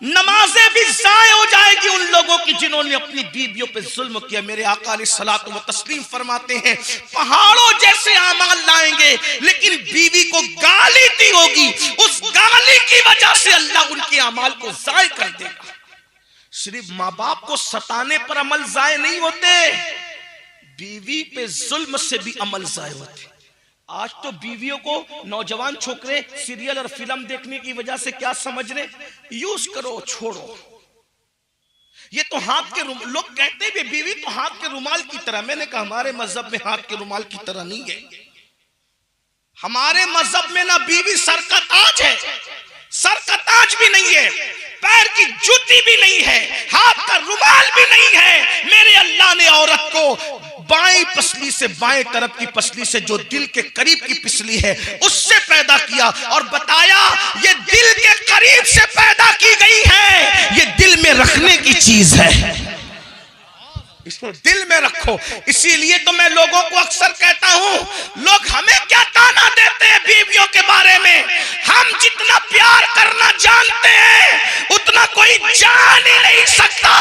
नमाजें भी जाए हो जाएगी उन लोगों की जिन्होंने अपनी बीवियों पे जुल्म किया। मेरे आका अलैहिस्सलातु व तस्लीम फरमाते हैं पहाड़ों जैसे आमाल लाएंगे लेकिन बीवी को गाली दी होगी, उस गाली की वजह से अल्लाह उनके अमाल को जाय कर देगा। सिर्फ माँ बाप को सताने पर अमल जाय नहीं होते, बीवी पे जुल्म से भी अमल जाय होते। आज तो बीवियों को नौजवान छोकरे सीरियल और फिल्म देखने की वजह से क्या समझ रहे, यूज करो छोड़ो। ये तो हाथ के लोग कहते भी बीवी तो हाथ के रुमाल की तरह। मैंने कहा हमारे मजहब में हाथ के रुमाल की तरह नहीं है। हमारे मजहब में ना बीवी सर का ताज है, सर का ताज भी नहीं है, पैर की जूती भी नहीं है, हाथ का रुमाल भी नहीं है। मेरे अल्लाह ने औरत को बाएं पसली से, बाएं तरफ की पसली से जो दिल के करीब की पिसली है उससे पैदा किया और बताया ये दिल के करीब से पैदा की गई है, ये दिल में रखने की चीज है, इसको दिल में रखो। इसीलिए तो मैं लोगों को अक्सर कहता हूं, लोग हमें क्या ताना देते हैं बीवियों के बारे में, हम जितना प्यार करना जानते हैं उतना कोई जान ही नहीं सकता।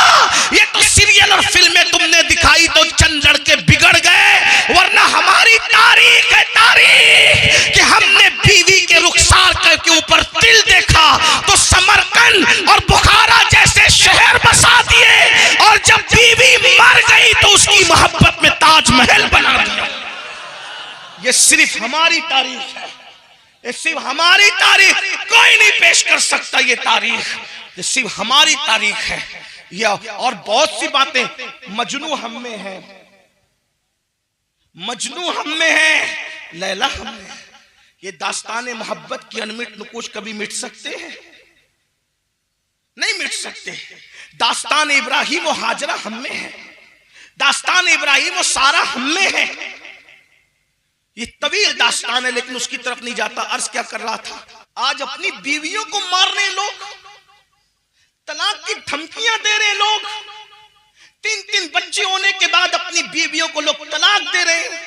ये तो सीरियल और फिल्में तुमने दिखाई तो चंद लड़के बिगड़ गए, वरना हमारी तारीख है तारीख कि हमने बीवी के रुखसार के ऊपर तिल देखा तो समरकंद और बुखारा जैसे शहर बसा दिए, और जब बीवी मर गई तो उसकी मोहब्बत में ताजमहल बना दिया। ये सिर्फ हमारी तारीख है, ये सिर्फ हमारी तारीख, कोई नहीं पेश कर सकता। ये तारीख ये सिर्फ हमारी तारीख है। या और बहुत सी बातें मजनू हम में है, मजनू हम में है, लैला हम में है। ये दास्तान मोहब्बत की अनमिट नुकुश कभी मिट सकते हैं? नहीं मिट सकते। दास्तान इब्राहिम और हाजरा हम में है, दास्तान इब्राहिम और सारा हम में है। ये तवील दास्तान है लेकिन उसकी तरफ नहीं जाता। अर्ज क्या कर रहा था, आज अपनी बीवियों को मार रहे लोग, तलाक की धमकियां दे रहे लोग, 3-3 बच्चे होने के बाद अपनी बीवियों को लोग तलाक दे रहे हैं।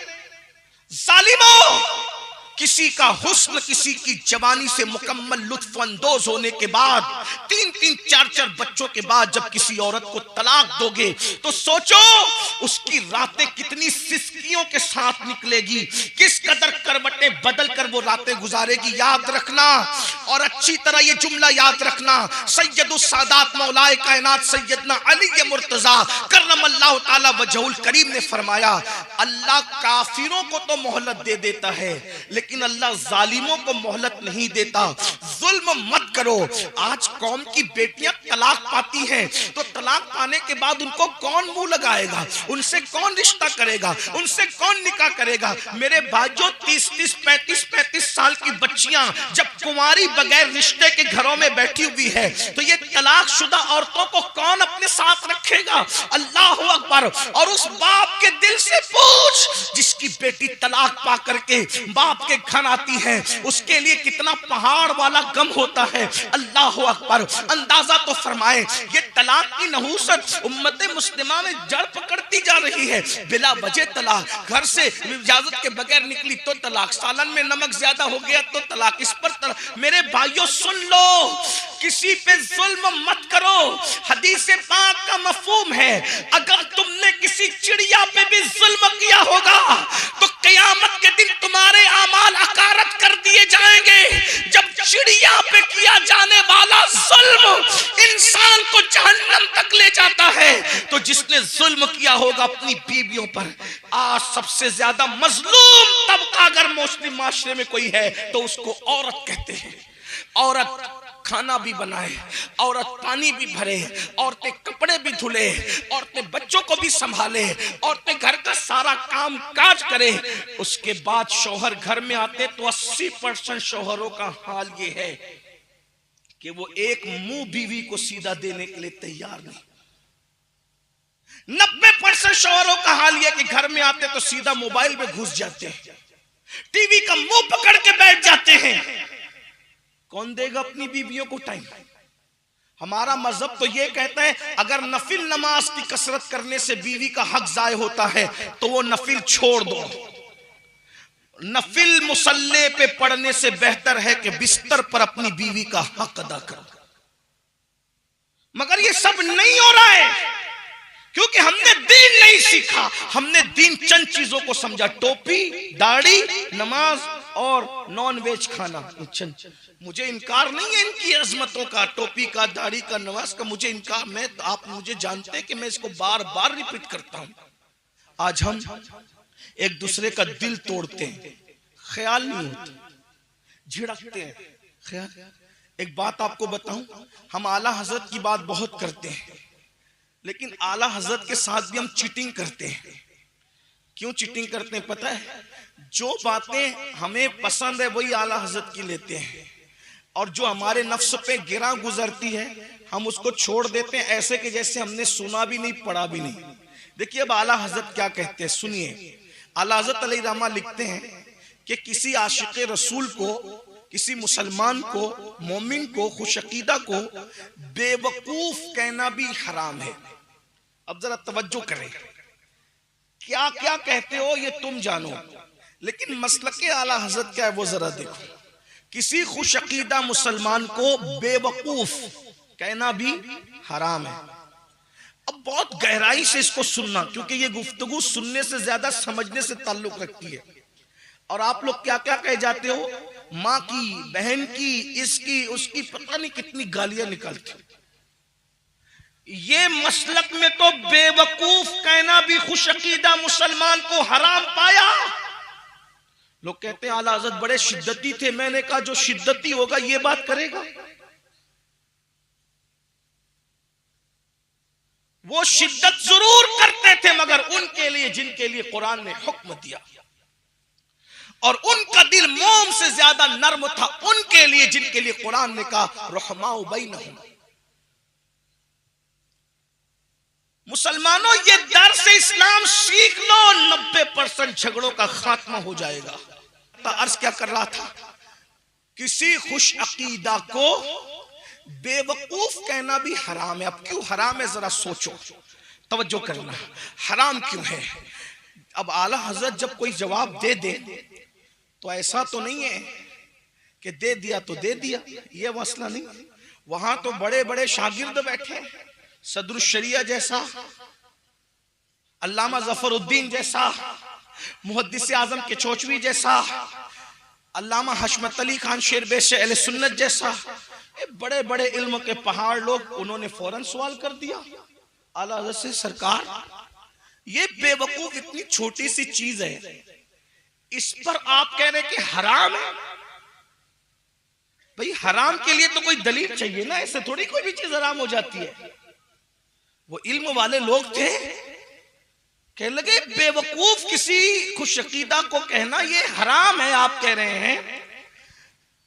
जालिमों, किसी का हुस्न किसी की जवानी से मुकम्मल लुत्फ अंदोज होने के बाद 3-3, 4-4 बच्चों के बाद जब किसी औरत को तलाक दोगे तो सोचो उसकी रातें कितनी सिसकियों के साथ निकलेगी, किस कदर करवटें बदल कर वो रातें गुजारेगी। याद रखना और अच्छी तरह ये जुमला याद रखना, सैयदुस सादात मौलाए कायनात सैयदना अली मुर्तजा करमल्लाहु ताला वजहुल करीम ने फरमाया, अल्लाह काफिरों को तो मोहलत दे देता है लेकिन अल्लाह जालिमों को मोहलत नहीं देता। जुल्म मत करो। आज कौम की बेटियां तलाक पाती हैं तो तलाक पाने के बाद उनको कौन मुंह लगाएगा, उनसे कौन रिश्ता करेगा, उनसे कौन निकाह करेगा। मेरे भाइयों 30-30, 35-35 साल की बच्चियां जब कुंवारी बगैर रिश्ते के घरों में बैठी हुई है तो ये तलाकशुदा औरतों को कौन अपने साथ रखेगा। अल्लाह अकबर। और उस बाप के दिल से पूछ जिसकी बेटी तलाक पा करके बाप के घर आती है, उसके लिए कितना पहाड़ वाला गम होता है। अल्लाह अकबर। अंदाजा तो फरमाए ये तलाक की नहूसत उम्मत मुस्लिमा में जड़ पकड़ती जा रही है। बिला वजह तलाक, घर से इजाजत के बगैर निकली तो तलाक, सालन में नमक ज्यादा हो गया तो तलाक, इस पर तलाक। मेरे भाइयों सुन लो, किसी पे जुल्म मत करो। हदीस पाक का मफहूम है, अगर तुमने किसी चिड़िया पे भी जुल्म किया होगा तो क़यामत के दिन तुम्हारे आमाल अकारत कर दिए जाएंगे। जब चिड़िया पे किया जाने वाला जुल्म इंसान को जहन्नम तक ले जाता है तो जिसने जुल्म किया होगा अपनी बीवियों पर, आज सबसे ज्यादा मजलूम तबका अगर मुस्लिम माशरे में कोई है तो उसको औरत कहते हैं। औरत खाना भी बनाए, औरत पानी भी भरे, औरतें कपड़े भी धुले, औरतें बच्चों को भी संभाले, औरतें घर का सारा काम काज करे। उसके बाद शौहर घर में आते तो 80% शौहरों का हाल ये है कि वो एक मुंह बीवी को सीधा देने के लिए तैयार नहीं। 90% शौहरों का हाल यह कि घर में आते तो सीधा मोबाइल में घुस जाते हैं, टीवी का मुंह पकड़ के बैठ जाते हैं। कौन देगा अपनी बीवियों को टाइम? हमारा मजहब तो ये कहता है अगर नफिल नमाज की कसरत करने से बीवी का हक जाय होता है तो वो नफिल छोड़ दो। नफिल मुसल्ले पे पढ़ने से बेहतर है कि बिस्तर पर अपनी बीवी का हक अदा करो। सब नहीं हो रहा है क्योंकि हमने दीन नहीं सीखा। हमने दीन चंद चीजों को समझा, टोपी, दाढ़ी, नमाज और नॉन वेज खाना। मुझे इनकार नहीं है इनकी अजमतों का, टोपी का, दाढ़ी का, नमाज का, मुझे इनकार, मैं आप मुझे जानते हैं कि मैं इसको बार बार रिपीट करता हूं। आज हम एक दूसरे का दिल तोड़ते हैं, ख्याल नहीं होता, झिड़कते हैं ख्याल। एक बात आपको बताऊं, हम आला हजरत की बात बहुत करते हैं, लेकिन आला हजरत के साथ भी हम चीटिंग करते हैं। क्यों चीटिंग करते हैं पता है? जो बातें हमें पसंद है वही आला हजरत की लेते हैं, और जो हमारे नफ्स पे गिरा गुजरती है हम उसको छोड़ देते हैं, ऐसे कि जैसे हमने सुना भी नहीं, पढ़ा भी नहीं। देखिए अब आला हजरत क्या कहते हैं, सुनिए। आला हजरत अलैहि रहमा लिखते हैं कि किसी आशिक़ रसूल को, किसी मुसलमान को, मोमिन को, खुशअकीदा को बेवकूफ कहना भी हराम है। अब जरा तवज्जो करें, क्या क्या कहते हो ये तुम जानो, लेकिन मसलके आला हजरत क्या है वो जरा देखो। किसी खुशअकीदा मुसलमान को बेवकूफ कहना भी हराम है। अब बहुत गहराई से इसको सुनना, क्योंकि ये गुफ्तगू सुनने से ज्यादा समझने से ताल्लुक रखती है। और आप लोग क्या क्या कह जाते हो, माँ की, बहन की, इसकी, उसकी, पता नहीं कितनी गालियां निकालती। ये मसलक में तो बेवकूफ कहना भी खुशअकीदा मुसलमान को हराम पाया। लोग कहते हैं आला हज़रत बड़े शिद्दती थे। मैंने कहा जो शिद्दती होगा ये बात करेगा? वो शिद्दत जरूर करते थे, मगर उनके लिए जिनके लिए कुरान ने हुक्म दिया, और उनका दिल मोम से ज्यादा नर्म था उनके लिए जिनके लिए कुरान ने कहा रहमाउ बैनहुम। मुसलमानों ये दर्स इस्लाम सीख लो, 90% झगड़ों का खात्मा हो जाएगा। तो अर्ज क्या कर रहा था, किसी खुश अकीदा को बेवकूफ कहना भी हराम है। अब क्यों हराम है जरा सोचो, तवज्जो करना, हराम क्यों है? अब आला हजरत जब कोई जवाब दे दे तो ऐसा तो नहीं है कि दे दिया तो दे दिया, ये मसला नहीं। वहां तो बड़े बड़े शागिर्द बैठे, सदरुल शरिया जैसा, अल्लामा जफरुद्दीन जैसा, मुहद्दिस आजम के चोचवी जैसा, अल्लामा हशमत अली खान शेरबेश अहले सुन्नत जैसा, बड़े बड़े इल्म के पहाड़ लोग, उन्होंने फौरन सवाल कर दिया आला हज़रत से, सरकार ये बेवकूफ इतनी छोटी सी चीज है, इस पर आप कह रहे कि हराम है। भाई हराम के लिए तो कोई दलील चाहिए ना, ऐसे थोड़ी कोई भी चीज हराम हो जाती है। वो इल्म वाले लोग थे, कहने लगे बेवकूफ किसी खुशअकीदा को कहना ये हराम है, आप कह रहे हैं,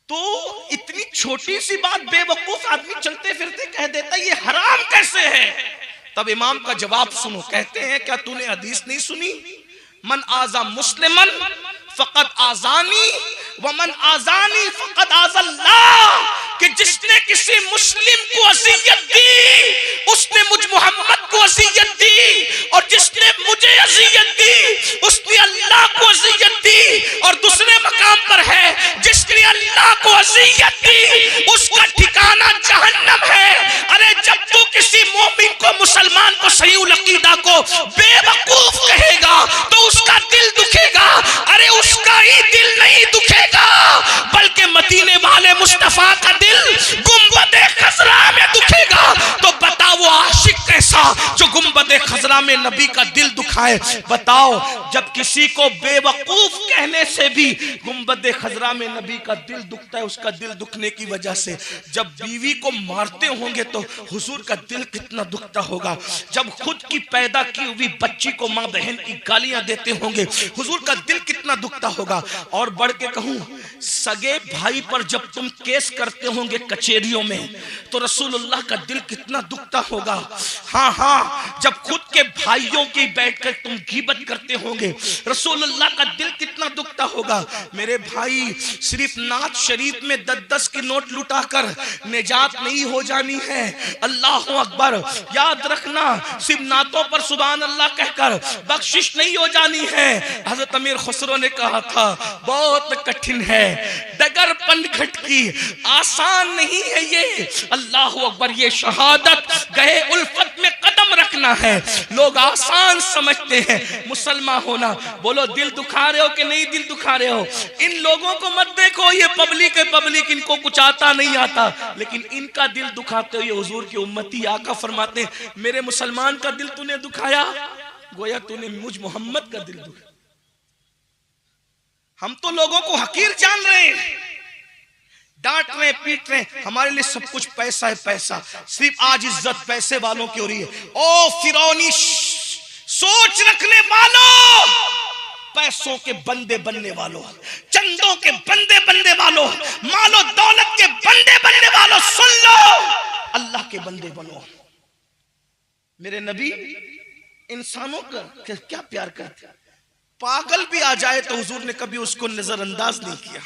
तो इतनी छोटी सी बात बेवकूफ आदमी चलते फिरते कह देता, ये हराम कैसे है? तब इमाम का जवाब सुनो, कहते हैं क्या तूने हदीस नहीं सुनी, मन आजा मुस्लिमन फकत आजानी व मन आजानी फकत आज़ल्लाह, कि जिसने किसी मुस्लिम को अज़ियत दी उसने मुझ मोहम्मद को अज़ियत दी, और जिसने मुझे अज़ियत दी उसने अल्लाह को अज़ियत दी। और दूसरे मकाम पर है, जिसने अल्लाह को अज़ियत दी उसका ठिकाना जहन्नम है। अरे जब तू किसी मोमिन को, मुसलमान को, सही अकीदा को बेवकूफ कहेगा तो उसका दिल दुखेगा। अरे उसका ही दिल नहीं दुखेगा, बल्कि मदीने वाले मुस्तफा का दिल गुंबदे खजरा में दुखेगा। तो बताओ वो आशिक कैसा जो गुंबदे खजरा में नबी का दिल दुखाए? बताओ, जब किसी को बेवकूफ कहने से भी गुंबदे खजरा में नबी का दिल दुखता है, उसका दिल दुखने की वजह से जब बीवी को मारते होंगे तो हुजूर का दिल कितना दुखता होगा। जब खुद की पैदा की हुई बच्ची को माँ बहन की गालियां देते होंगे, हुजूर का दिल कितना दुखता होगा। और बढ़ के कहूं, सगे भाई पर जब तुम केस करते होंगे कचहरियों में, तो रसूलुल्लाह का दिल कितना दुखता होगा। हाँ हाँ, जब खुद के भाइयों की बैठकर तुम गीबत करते होंगे, रसूलुल्लाह का दिल कितना दुखता होगा। मेरे भाई, सिर्फ नात शरीफ में 10-10 की नोट लुटाकर निजात नहीं हो जानी है। अल्लाह अकबर, याद रखना, सिर्फ नातों पर सुभान अल्लाह कहकर बख्शिश नहीं हो जानी है। हजरत अमीर खुसरो ने कहा था, बहुत कठिन है डगर पनघट की, आसान नहीं है ये। अल्लाह अकबर, ये शहादत गए उल्फत में कदम रखना है। लोग आसान समझते हैं मुसलमान होना। बोलो, दिल दुखा रहे हो कि नहीं दिल दुखा रहे हो? इन लोगों को मत देखो, ये पब्लिक है, पब्लिक, इनको कुछ आता नहीं आता, लेकिन इनका दिल दुखाते हुए हुजूर की उम्मती आका फरमाते हैं, मेरे मुसलमान का दिल तूने दुखाया, गोया तूने मुझ मोहम्मद का दिल दुखाया। हम तो लोगों को हकीर जान रहे हैं, डांट रहे, पीट रहे, हमारे लिए सब कुछ पैसा है, पैसा। सिर्फ आज इज्जत पैसे वालों की हो रही है। ओ फिरौनी सोच रखने वालों, पैसों के बंदे बनने वालों, चंदों के बंदे बनने वालों, मालो दौलत के बंदे बनने वालों, सुन लो, अल्लाह के बंदे बनो। मेरे नबी इंसानों का क्या प्यार करते, पागल भी आ जाए तो हुजूर ने कभी उसको नजरअंदाज नहीं किया,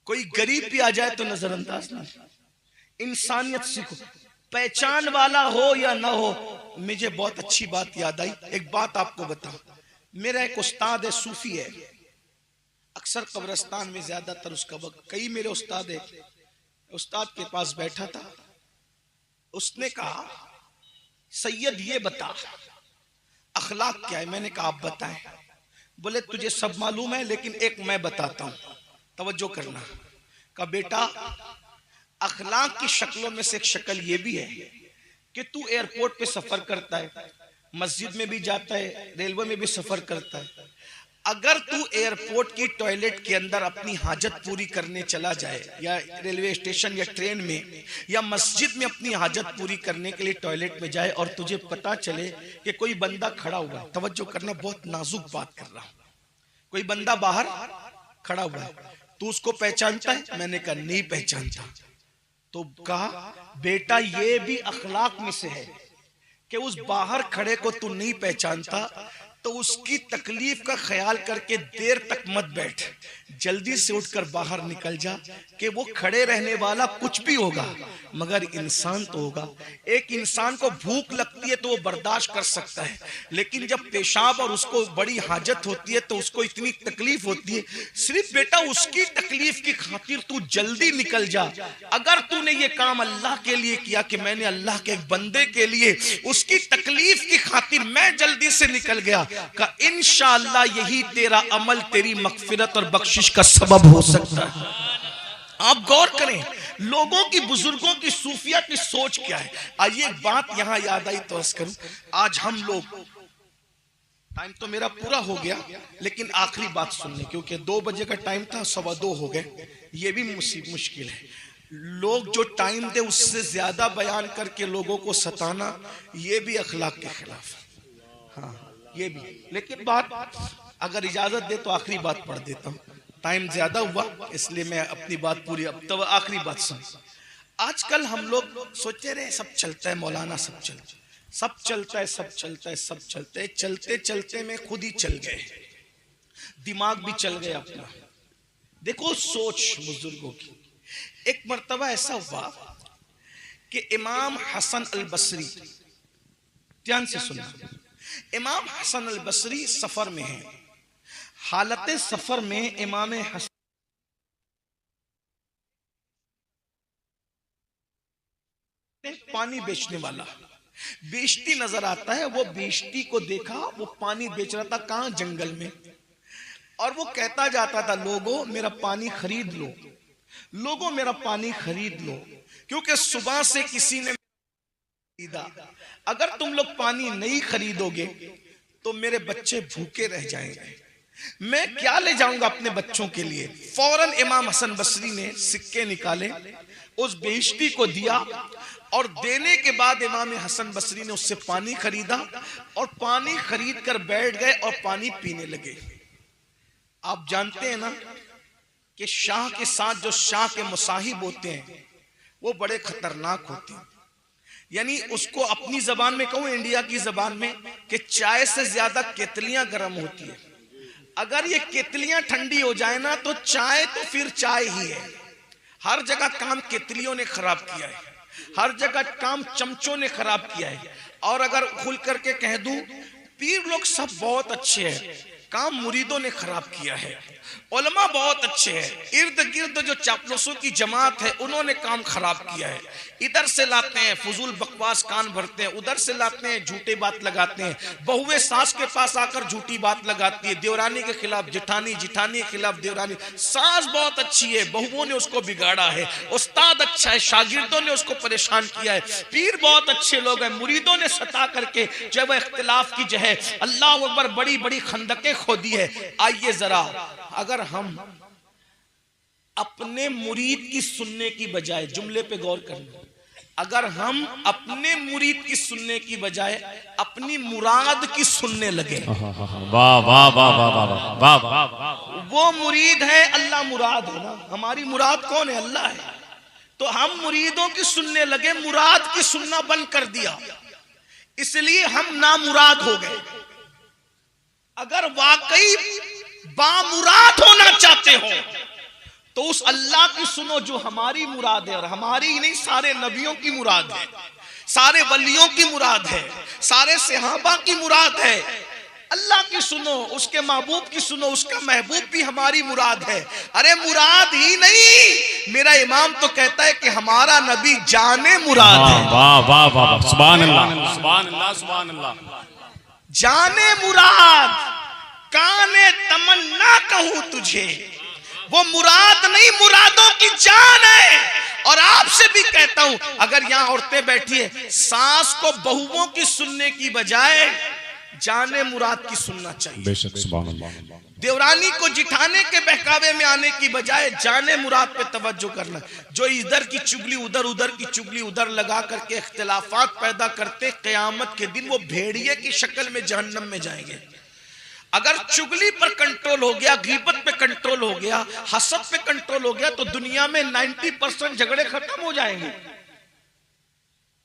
कोई गरीब भी आ जाए तो नजरअंदाज नहीं। इंसानियत सीखो, पहचान वाला हो या ना हो। मुझे बहुत अच्छी बात याद आई, एक बात आपको बताऊं। मेरा एक उस्ताद है, सूफी है, अक्सर कब्रिस्तान में ज्यादातर उसका वक्त, कई मेरे उस्ताद है, उस्ताद के पास बैठा था, उसने कहा, सैयद ये बता अखलाक क्या है? मैंने कहा आप बताएं। बोले तुझे सब मालूम है, लेकिन एक मैं बताता हूं, तवज्जो करना। का बेटा, अखलाक की शक्लों में से एक शक्ल ये भी है कि तू एयरपोर्ट पे सफर करता है, मस्जिद में भी जाता है, रेलवे में भी सफर करता है। अगर तू एयरपोर्ट की टॉयलेट के अंदर अपनी हाजत पूरी करने चला जाए, या रेलवे स्टेशन या ट्रेन में या मस्जिद में अपनी हाजत पूरी करने के लिए टॉयलेट में जाए, और तुझे पता चले कि कोई बंदा खड़ा हुआ है, तवज्जो करना, बहुत नाजुक बात कर रहा हूं, कोई बंदा बाहर खड़ा हुआ है, तू उसको पहचानता है? मैंने कहा नहीं पहचानता। तो कहा बेटा, ये भी अखलाक में से है कि उस बाहर खड़े को तू नहीं पहचानता तो उसकी तकलीफ का ख्याल करके देर तक मत बैठ, जल्दी से उठकर बाहर निकल जा, कि वो खड़े रहने वाला कुछ भी होगा मगर इंसान तो होगा। एक इंसान को भूख लगती है तो वो बर्दाश्त कर सकता है, लेकिन जब पेशाब और उसको बड़ी हाजत होती है तो उसको इतनी तकलीफ होती है। सिर्फ बेटा उसकी तकलीफ की खातिर तू जल्दी निकल जा। अगर तूने ये काम अल्लाह के लिए किया कि मैंने अल्लाह के एक बंदे के लिए उसकी तकलीफ की खातिर मैं जल्दी से निकल गया, का इंशाअल्लाह यही तेरा अमल तेरी मगफिरत और बख्शिश का सबब हो सकता है। आप गौर करें, लोगों की, बुजुर्गों की, सूफिया की सोच क्या है। आइए एक बात यहां याद आई तो अर्ज करूं, आज हम लोग, टाइम तो मेरा पूरा हो गया, लेकिन आखिरी बात सुनने, क्योंकि 2 बजे का टाइम था, 2:15 हो गए, ये भी मुश्किल है। लोग जो टाइम दे उससे ज्यादा बयान करके लोगों को सताना, ये भी अखलाक के खिलाफ। हाँ, ये भी। लेकिन बात अगर इजाजत दे तो आखिरी बात पढ़ देता हूं, टाइम ज्यादा हुआ इसलिए मैं अपनी बात पूरी, अब तो आखिरी बात सुन। आजकल हम लोग सोचते रहे सब चलता है मौलाना, सब चलता है, सब चलता है, सब चलता है, सब चलते है, चलते चलते में खुद ही चल गए, दिमाग भी चल गया अपना। देखो सोच बुजुर्गों की। एक मर्तबा ऐसा हुआ कि इमाम हसन अल बसरी, ध्यान से सुना, इमाम हसन अल बसरी सफर में है। हालत सफर में इमाम हसन पानी बेचने वाला बेचती नजर आता है, वो बेचती को देखा, वो पानी बेच रहा था, कहां? जंगल में। और वो कहता जाता था, लोगों मेरा पानी खरीद लो, लोगों मेरा पानी खरीद लो, क्योंकि सुबह से किसी ने खरीदा, अगर तुम लोग पानी नहीं खरीदोगे तो मेरे बच्चे भूखे रह जाएंगे, मैं क्या ले जाऊंगा अपने बच्चों के लिए। फौरन इमाम हसन बसरी ने सिक्के निकाले, उस बेइज्जती को दिया, और देने के बाद इमाम हसन बसरी ने उससे पानी खरीदा, और पानी खरीद कर बैठ गए और पानी पीने लगे। आप जानते हैं ना कि शाह के साथ जो शाह के मुसाहिब होते हैं वो बड़े खतरनाक होते हैं। यानी उसको अपनी जबान में कहूं, इंडिया की जबान में, कि चाय से ज्यादा केतलियां गर्म होती है। अगर ये केतलियां ठंडी हो जाए ना तो चाय तो फिर चाय ही है। हर जगह काम केतलियों ने खराब किया है, हर जगह काम चमचों ने खराब किया है। और अगर खुल करके कह दूं, पीर लोग सब बहुत अच्छे हैं, काम मुरीदों ने खराब किया है। उलमा बहुत अच्छे हैं, इर्द गिर्द जो चापलूसों की जमात है उन्होंने काम खराब किया है। इधर से लाते हैं फजूल बकवास कान भरते हैं, उधर से लाते हैं झूठे बात लगाते हैं। बहुएं सास के पास आकर झूठी बात लगाती है, देवरानी के खिलाफ जिठानी, जिठानी के खिलाफ देवरानी। सास बहुत अच्छी है, बहुओं ने उसको बिगाड़ा है। उस्ताद अच्छा है, शागिर्दों ने उसको परेशान किया है। पीर बहुत अच्छे लोग हैं, मुरीदों ने सता करके जो है इख्तिलाफ की जो है अल्लाह अकबर बड़ी बड़ी खंदकें खोदी है। आइए जरा, अगर हम अपने मुरीद की सुनने की बजाय, जुमले पे गौर करना, अगर हम अपने मुरीद की सुनने की बजाय अपनी मुराद की सुनने लगे, वाह वाह वाह वाह वाह वाह, वो मुरीद है, अल्लाह मुराद है ना। हमारी मुराद कौन है? अल्लाह है। तो हम मुरीदों की सुनने लगे, मुराद की सुनना बंद कर दिया, इसलिए हम नामुराद हो गए। अगर वाकई बामुराद होना चाहते हो तो उस अल्लाह की सुनो जो हमारी मुराद है, और हमारी ही नहीं सारे नबियों की मुराद है, सारे वलियों की मुराद है, सारे सहाबा की मुराद है। अल्लाह की सुनो, उसके महबूब की सुनो, उसका महबूब भी हमारी मुराद है। अरे मुराद ही नहीं, मेरा इमाम तो कहता है कि हमारा नबी जाने मुराद है। वाह वाह वाह, सुभान अल्लाह सुभान अल्लाह सुभान अल्लाह। जाने मुराद काने तमन्ना कहूं तुझे, वो मुराद नहीं, मुरादों की जान है। और आपसे भी कहता हूं, अगर यहां औरतें बैठी है, सास को बहुओं की सुनने की बजाय जाने मुराद की सुनना चाहिए। बेशक, सुभान अल्लाह। देवरानी को जिठाने के बहकावे में आने की बजाय जाने मुराद पे तवज्जो करना। जो इधर की चुगली उधर, उधर की चुगली उधर लगा करके इख्तिलाफात पैदा करते, क़यामत के दिन वो भेड़िए की शक्ल में जहन्नम में जाएंगे। अगर चुगली पर कंट्रोल हो गया, गीबत पे कंट्रोल हो गया, हसद पे कंट्रोल हो गया, तो दुनिया में 90% झगड़े खत्म हो जाएंगे।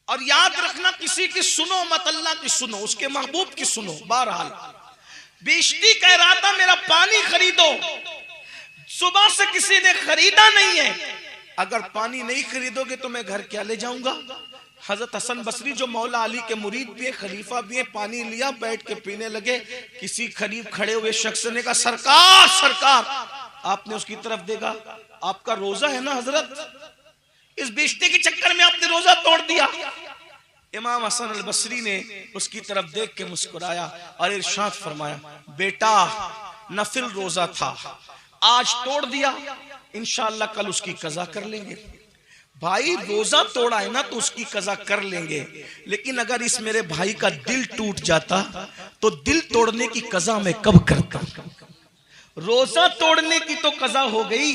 और याद रखना, किसी की सुनो मत, अल्लाह की सुनो, उसके महबूब की सुनो। बहरहाल बिश्ती कह रहा था मेरा पानी खरीदो, सुबह से किसी ने खरीदा नहीं है। अगर पानी नहीं खरीदोगे तो मैं घर क्या ले जाऊंगा? हजरत हसन बसरी जो मौला अली के मुरीद भी है, खलीफा भी है, पानी लिया, बैठ के पीने लगे। किसी करीब खड़े हुए शख्स ने कहा, सरकार सरकार। आपने उसकी तरफ देखा, आपका रोजा है ना हजरत, इस बेचते के चक्कर में आपने रोजा तोड़ दिया। इमाम हसन अल बसरी ने उसकी तरफ देख के मुस्कुराया और इरशाद फरमाया, बेटा नफिल रोजा था, आज तोड़ दिया, इंशाअल्लाह कल उसकी कज़ा कर लेंगे। भाई रोजा तोड़ा है ना तो उसकी कज़ा कर लेंगे, लेकिन अगर इस मेरे भाई का दिल टूट जाता तो दिल तोड़ने की कज़ा मैं कब करता? रोजा तोड़ने की तो कज़ा हो गई,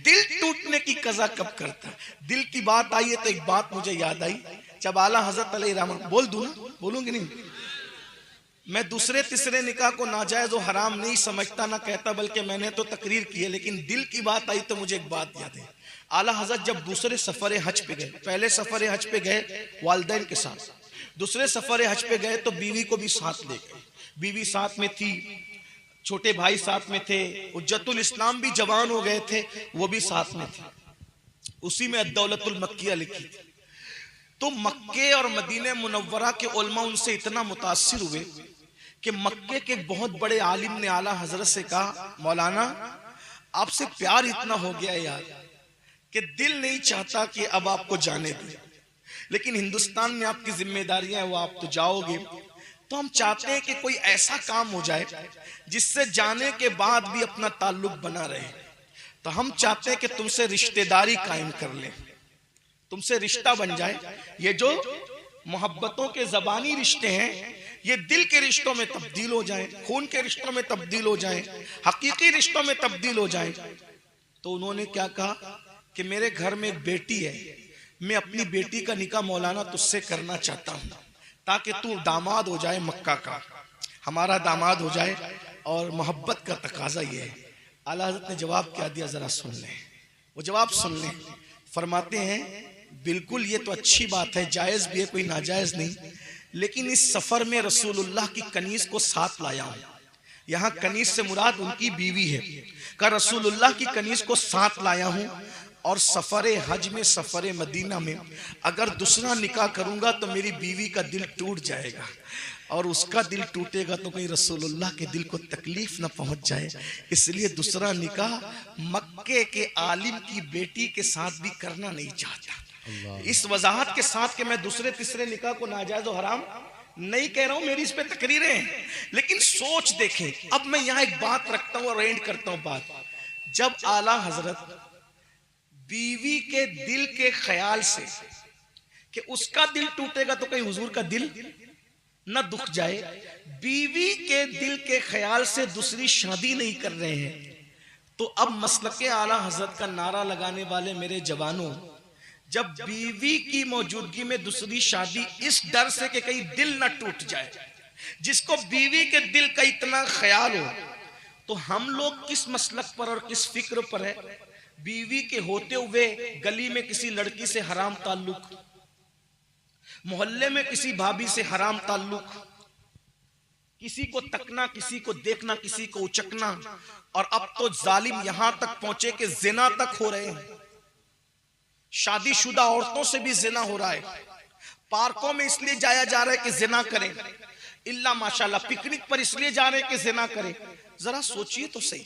दिल टूटने की कज़ा कब करता? दिल की बात आई है तो एक बात मुझे याद आई, जब आला हजरत अलैहिर्रहमत, बोल दूं ना, बोलूंगी नहीं, मैं दूसरे तीसरे निकाह को नाजायज और हराम नहीं समझता, ना कहता, बल्कि मैंने तो तकरीर की है, लेकिन दिल की बात आई तो मुझे एक बात याद है। आला हजरत जब दूसरे सफर हज पे गए, पहले सफर हज पे गए वालिदैन के साथ, दूसरे सफर हज पे गए तो बीवी को भी साथ ले गए। बीवी साथ में थी, छोटे भाई साथ में थे, उज्जतुल इस्लाम भी जवान हो गए थे, वो भी साथ में थे। उसी में अद्दौलतुल मक्किया लिखी थी। तो मक्के और मदीने मुनव्वरा के उलमा उनसे इतना मुतासिर हुए कि मक्के के एक बहुत बड़े आलिम ने आला हजरत से कहा, मौलाना आपसे प्यार इतना हो गया यार कि दिल नहीं चाहता कि अब आपको जाने दें, लेकिन हिंदुस्तान में आपकी जिम्मेदारियां हैं, वो आप तो जाओगे, तो हम चाहते हैं कि कोई ऐसा काम हो जाए जिससे जाने के बाद भी अपना ताल्लुक बना रहे। तो हम चाहते हैं कि तुमसे रिश्तेदारी कायम कर लें, तुमसे रिश्ता बन जाए। ये जो मोहब्बतों के ज़बानी रिश्ते हैं, ये दिल के रिश्तों में तब्दील हो जाएं, खून के रिश्तों में तब्दील हो जाएं, हकीकी रिश्तों में तब्दील हो जाएं। तो उन्होंने क्या कहा कि मेरे घर में एक बेटी है, मैं अपनी बेटी का निकाह मौलाना तुझसे करना चाहता हूँ, ताकि तू दामाद हो जाए, मक्का का हमारा दामाद हो जाए, और मोहब्बत का तकाजा ये है। आला हज़रत ने जवाब क्या दिया, जरा सुन लें, वो जवाब सुन लें। फरमाते हैं, बिल्कुल ये तो अच्छी बात है, जायज भी है, कोई नाजायज नहीं। लेकिन इस सफर में रसूलुल्लाह की कनीज को साथ लाया हूं। यहाँ कनीज से मुराद उनकी बीवी है। का रसूलुल्लाह की कनीज को साथ लाया हूं और सफरे हज में, सफरे मदीना में अगर दूसरा निकाह करूंगा तो मेरी बीवी का दिल टूट जाएगा, और उसका दिल टूटेगा तो कहीं रसूलुल्लाह के दिल को तकलीफ ना पहुंच जाए, इसलिए दूसरा निकाह मक्के के आलिम की बेटी के साथ भी करना नहीं चाहता। इस वजाहत के साथ कि मैं दूसरे तीसरे निकाह को नाजायज और हराम नहीं कह रहा हूं, मेरी इस पे तकरीरें हैं, लेकिन सोच देखें। अब मैं यहां एक बात रखता हूं और एंड करता हूं बात। जब आला हजरत बीवी के दिल के ख्याल से कि उसका दिल टूटेगा तो कहीं हुजूर का दिल न दुख जाए, बीवी के दिल के ख्याल से दूसरी शादी नहीं कर रहे हैं, तो अब मसलके आला हजरत का नारा लगाने वाले मेरे जवानों, जब बीवी की मौजूदगी में दूसरी शादी इस डर से कि कहीं दिल न टूट जाए, जिसको बीवी के दिल का इतना ख्याल हो, तो हम लोग किस मसलक पर और किस फिक्र पर है? बीवी के होते हुए गली में किसी लड़की से हराम ताल्लुक, मोहल्ले में किसी भाभी से हराम ताल्लुक, किसी को तकना, किसी को देखना, किसी को उचकना, और अब तो जालिम यहां तक पहुंचे कि जिना तक हो रहे हैं। शादीशुदा औरतों से भी जिना हो रहा है। पार्कों में इसलिए जाया जा रहा है कि जिना करें, इल्ला माशाल्लाह पिकनिक पर इसलिए जा रहे हैं कि जिना करें। जरा सोचिए तो सही,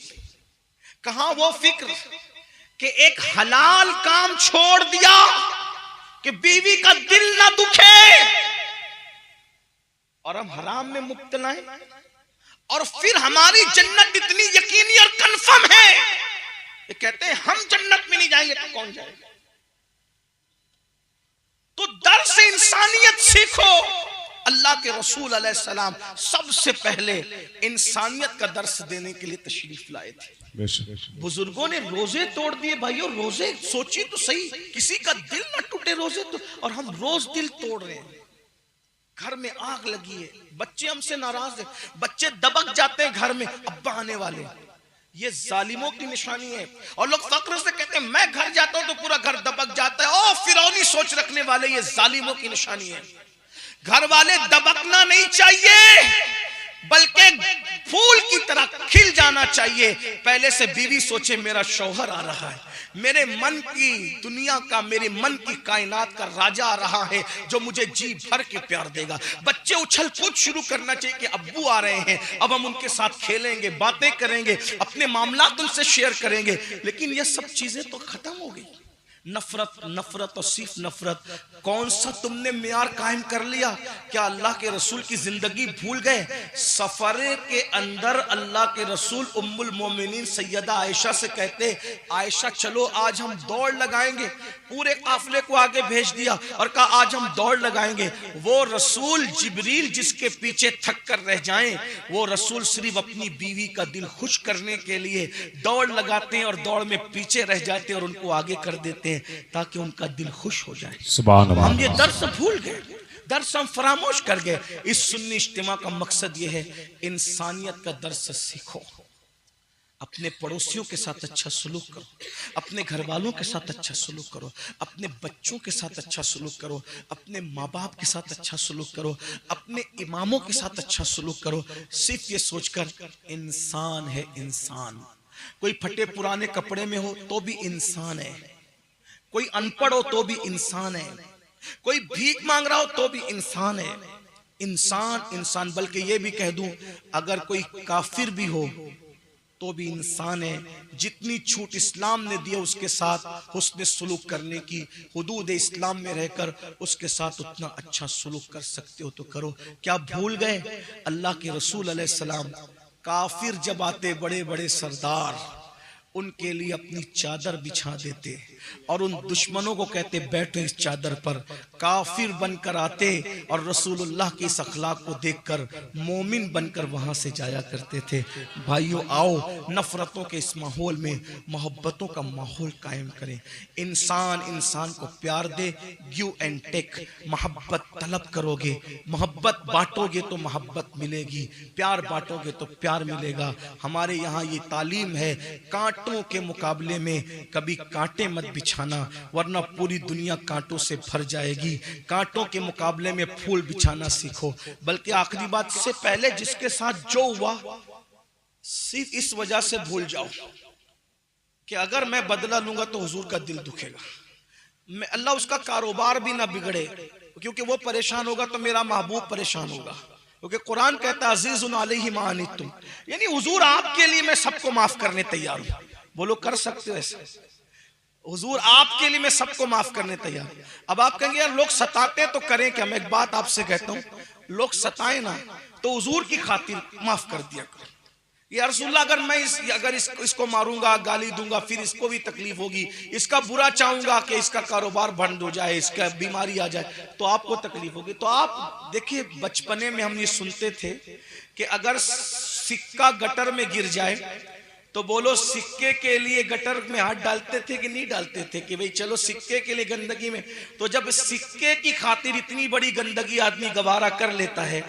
कहां वो फिक्र कि एक हलाल काम छोड़ दिया कि बीवी का दिल ना दुखे, और हम हराम में मुब्तला हैं, और फिर हमारी जन्नत इतनी यकीनी और कंफर्म है, ये कहते हैं हम जन्नत में नहीं जाएंगे तो कौन जाएगा? तो दर से इंसानियत सीखो। अल्लाह के रसूल अलैहिस्सलाम सबसे पहले इंसानियत का दर्स देने के लिए तशरीफ लाए थे। बुजुर्गों ने रोजे तोड़ दिए। भाइयों रोजे सोचिए तो सही, किसी का दिल ना टूटे रोजे तो, और हम रोज दिल तोड़ रहे हैं। घर में आग लगी है, बच्चे हमसे नाराज है, बच्चे दबक जाते हैं घर में, अब्बा आने वाले। ये जालिमों की निशानी है। और लोग फक्र से कहते हैं मैं घर जाता हूं तो पूरा घर दबक जाता है। ओ फिरौनी सोच रखने वाले, ये जालिमों की निशानी है। घर वाले दबकना नहीं चाहिए, बल्कि फूल की तरह खिल जाना चाहिए। पहले से बीवी सोचे मेरा शौहर आ रहा है, मेरे मन की दुनिया का, मेरे मन की कायनात का राजा आ रहा है जो मुझे जी भर के प्यार देगा। बच्चे उछल कूद शुरू करना चाहिए कि अब्बू आ रहे हैं, अब हम उनके साथ खेलेंगे, बातें करेंगे, अपने मामलात उनसे शेयर करेंगे। लेकिन ये सब चीजें तो खत्म हो गई। नफरत, नफरत और सिर्फ नफरत। कौन सा तुमने मियार कायम कर लिया? क्या अल्लाह के रसूल की जिंदगी भूल गए? सफरे के अंदर अल्लाह के रसूल उम्मुल मोमिनीन सैयदा आयशा से कहते, आयशा चलो आज हम दौड़ लगाएंगे। पूरे काफिले को आगे भेज दिया और कहा आज हम दौड़ लगाएंगे। वो रसूल जिब्रील जिसके पीछे थक कर रह जाएं, वो रसूल सिर्फ अपनी बीवी का दिल खुश करने के लिए दौड़ लगाते हैं और दौड़ में पीछे रह जाते हैं और उनको आगे कर देते हैं ताकि उनका दिल खुश हो जाए। सुभान अल्लाह। हम ये दर्स भूल गए, दर्स हम फरामोश कर गए। इस सुन्नी इज्तिमा का मकसद ये है, इंसानियत का दर्स सीखो। अपने पड़ोसियों के साथ अच्छा सलूक करो, अपने घर वालों के साथ अच्छा सलूक करो, अपने बच्चों के साथ अच्छा सलूक करो, अपने माँ बाप के साथ अच्छा सलूक करो, अपने इमामों के साथ अच्छा सलूक करो। सिर्फ ये सोचकर इंसान है इंसान। कोई फटे पुराने कपड़े में हो तो भी इंसान है, कोई अनपढ़ हो तो भी इंसान है, कोई भीख मांग रहा हो तो भी इंसान है। इंसान इंसान। बल्कि ये भी कह दूं, अगर कोई काफिर भी हो तो भी इंसान है। जितनी छूट इस्लाम ने दी है उसके साथ हुस्न सुलूक करने की, हुदूद इस्लाम में रहकर उसके साथ उतना अच्छा सुलूक कर सकते हो तो करो। क्या भूल गए अल्लाह के रसूल अलैहिस्सलाम काफिर जब आते, बड़े बड़े सरदार उनके लिए अपनी चादर बिछा देते और उन दुश्मनों को कहते बैठो इस चादर पर। काफिर बनकर आते और रसूलुल्लाह के इस अखलाक को देखकर मोमिन बनकर वहां से जाया करते थे। भाइयों आओ नफरतों के इस माहौल में मोहब्बतों का माहौल कायम करें। इंसान इंसान को प्यार दे, गिव एंड टेक। मोहब्बत तलब करोगे, मोहब्बत बांटोगे तो मोहब्बत मिलेगी, प्यार बांटोगे तो प्यार मिलेगा। हमारे यहाँ ये तालीम है, कांटों के मुकाबले में कभी कांटे मत बिछाना, वरना पूरी दुनिया कांटों से भर जाएगी। कांटों के मुकाबले में फूल बिछाना सीखो। बल्कि आखिरी बात से पहले जिसके साथ जो हुआ सिर्फ इस वजह से भूल जाओ कि अगर मैं बदला लूंगा तो हुजूर का दिल दुखेगा। मैं अल्लाह उसका कारोबार भी ना बिगड़े, क्योंकि वो परेशान होगा तो मेरा महबूब परेशान होगा। क्योंकि कुरान कहता है अज़ीज़ुन अलैहि मा अनित्तुम, यानी हुजूर आपके लिए मैं सबको माफ करने तैयार हूं। बोलो कर सकते हो ऐसा? हुजूर आपके लिए मैं सबको माफ करने तैयार हूं। अब आप कहेंगे यार लोग सताते तो करें क्या? मैं एक बात आपसे कहता हूं, लोग सताए ना तो हुजूर की खातिर माफ कर दिया करो। या रसूलुल्लाह अगर मैं इसको मारूंगा, गाली दूंगा, फिर इसको भी तकलीफ होगी, इसका बुरा चाहूंगा कि इसका कारोबार बंद हो जाए, इसका बीमारी आ जाए, तो आपको तकलीफ होगी। तो आप देखिए, बचपने में हम ये सुनते थे कि अगर सिक्का गटर में गिर जाए तो बोलो सिक्के के लिए गटर में हाथ डालते थे कि नहीं डालते थे? कि भाई चलो सिक्के के लिए गंदगी में। तो जब सिक्के की खातिर इतनी बड़ी गंदगी आदमी गवारा कर लेता है,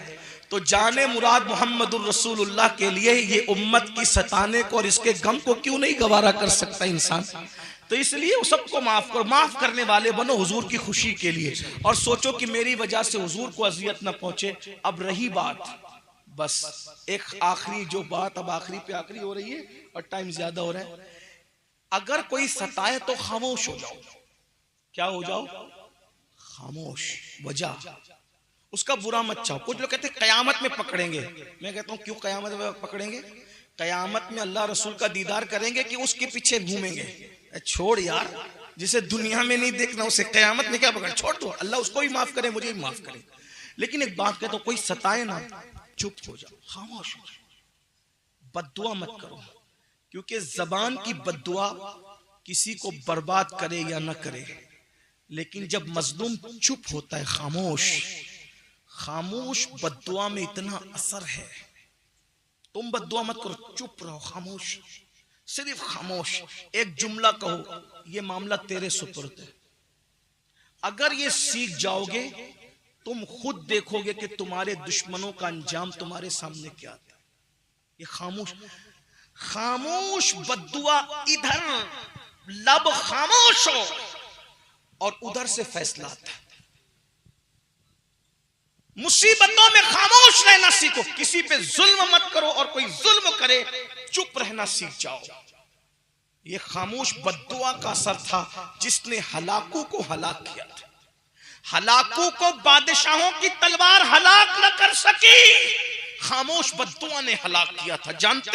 तो जाने मुराद मोहम्मदुर रसूलुल्लाह के लिए ये उम्मत की सताने को और इसके गम को क्यों नहीं गवारा कर सकता इंसान? तो इसलिए सबको माफ करो, माफ करने वाले बनो हुजूर की खुशी के लिए, और सोचो कि मेरी वजह से हुजूर को अजियत ना पहुंचे। अब रही बात, बस एक आखिरी जो बात, अब आखिरी पे आखिरी हो रही है और टाइम ज्यादा हो रहा है। अगर कोई सताए तो खामोश हो जाओ। क्या हो जाओ? खामोश। वजह उसका बुरा मत चाहो। कुछ लोग कहते हैं कयामत में पकड़ेंगे। मैं कहता हूं क्यों कयामत में पकड़ेंगे? कयामत में अल्लाह रसूल का दीदार करेंगे कि उसके पीछे घूमेंगे। छोड़ यार, जिसे दुनिया में नहीं देखना उसे कयामत में क्या पकड़? छोड़ दो, अल्लाह उसको भी माफ करे, मुझे भी माफ करे। लेकिन एक बात कहता हूं, कोई सताए ना, चुप हो जाओ, खामोश हो जाओ, बद्दुआ मत करो। क्योंकि जबान की बद्दुआ किसी को बर्बाद करे या ना करे, लेकिन जब मजलूम चुप होता है, खामोश बद्दुआ में इतना असर है। तुम बद्दुआ मत करो, चुप रहो, खामोश, सिर्फ खामोश। एक जुमला कहो, ये मामला तेरे सुपुर्द है। अगर ये सीख जाओगे, तुम खुद देखोगे कि तुम्हारे दुश्मनों का अंजाम तुम्हारे सामने क्या आता है। ये खामोश बद्दुआ, इधर लब खामोश हो और उधर से फैसला आता है। मुसीबतों में खामोश रहना सीखो, किसी पे जुल्म मत करो, और कोई जुल्म करे चुप रहना सीख जाओ। ये खामोश बद्दुआ का असर था जिसने हलाकू को हलाक किया था। हलाकू को बादशाहों की तलवार हलाक न कर सकी, खामोश बद्दुआ ने हलाक किया था। जानते